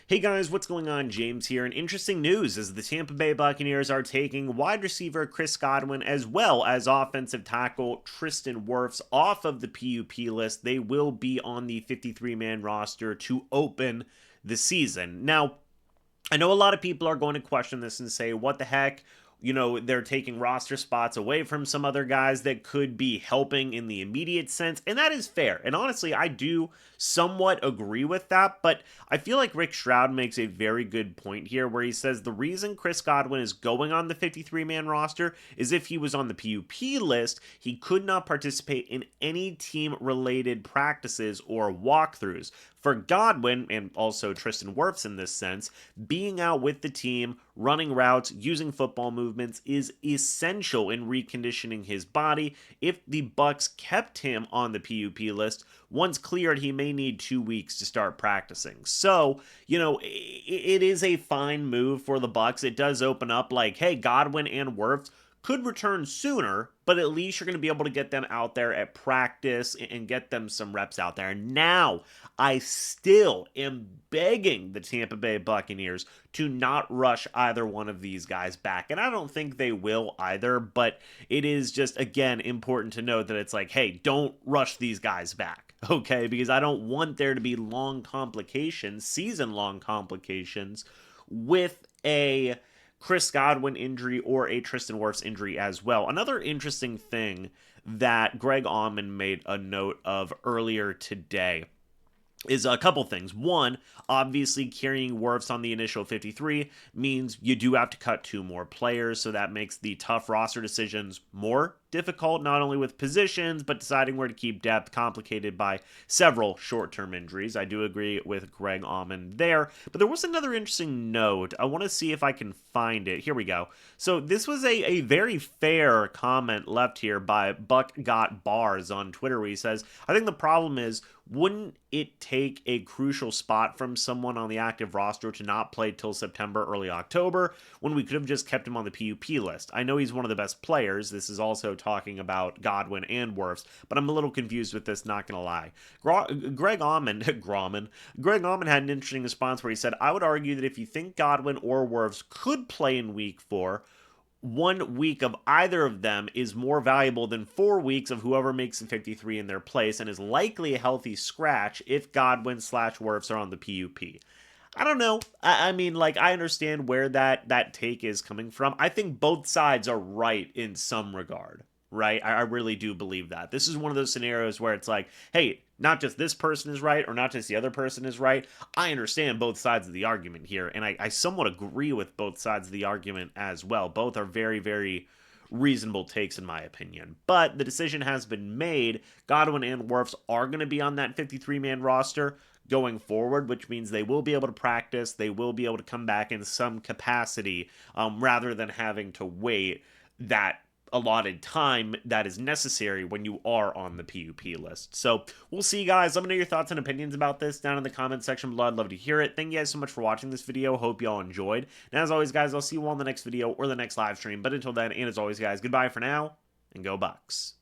Hey guys, what's going on? James here, and interesting news as the Tampa Bay Buccaneers are taking wide receiver Chris Godwin as well as offensive tackle Tristan Wirfs off of the PUP list. They will be on the 53-man roster to open the season. Now, I know a lot of people are going to question this and say, what the heck? They're taking roster spots away from some other guys that could be helping in the immediate sense, and that is fair. And honestly, I do somewhat agree with that, but I feel like Rick Stroud makes a very good point here where he says the reason Chris Godwin is going on the 53-man roster is if he was on the PUP list, he could not participate in any team-related practices or walkthroughs. For Godwin, and also Tristan Wirfs in this sense, being out with the team, running routes, using football movements is essential in reconditioning his body. If the Bucs kept him on the PUP list, once cleared, he may need 2 weeks to start practicing. So, it is a fine move for the Bucs. It does open up like, hey, Godwin and Wirfs could return sooner, but at least you're going to be able to get them out there at practice and get them some reps out there. Now, I still am begging the Tampa Bay Buccaneers to not rush either one of these guys back. And I don't think they will either, but it is just, again, important to know that it's like, hey, don't rush these guys back, okay? Because I don't want there to be long complications, season-long complications, with a Chris Godwin injury or a Tristan Wirfs injury as well. Another interesting thing that Greg Auman made a note of earlier today is a couple things. One, obviously carrying Wirfs on the initial 53 means you do have to cut 2 more players, so that makes the tough roster decisions more difficult, not only with positions, but deciding where to keep depth, complicated by several short-term injuries. I do agree with Greg Auman there, but there was another interesting note. I want to see if I can find it. Here we go. So this was a very fair comment left here by Buck Got Bars on Twitter, where he says, I think the problem is, wouldn't it take a crucial spot from someone on the active roster to not play till September, early October, when we could have just kept him on the PUP list? I know he's one of the best players. This is also talking about Godwin and Wirfs, but I'm a little confused with this, not going to lie. Greg Auman had an interesting response where he said, I would argue that if you think Godwin or Wirfs could play in week 4, 1 week of either of them is more valuable than 4 weeks of whoever makes the 53 in their place and is likely a healthy scratch if Godwin/Wirfs are on the PUP. I don't know. I mean, I understand where that take is coming from. I think both sides are right in some regard, right? I really do believe that. This is one of those scenarios where it's like, hey, not just this person is right or not just the other person is right. I understand both sides of the argument here, and I somewhat agree with both sides of the argument as well. Both are very, very reasonable takes in my opinion. But the decision has been made. Godwin and Wirfs are going to be on that 53-man roster going forward, which means they will be able to practice. They will be able to come back in some capacity rather than having to wait that allotted time that is necessary when you are on the PUP list. So we'll see, guys. Let me know your thoughts and opinions about this down in the comment section below. I'd love to hear it. Thank you guys so much for watching this video. Hope y'all enjoyed. And as always, guys, I'll see you all in the next video or the next live stream. But until then, and as always, guys, goodbye for now, and go Bucs.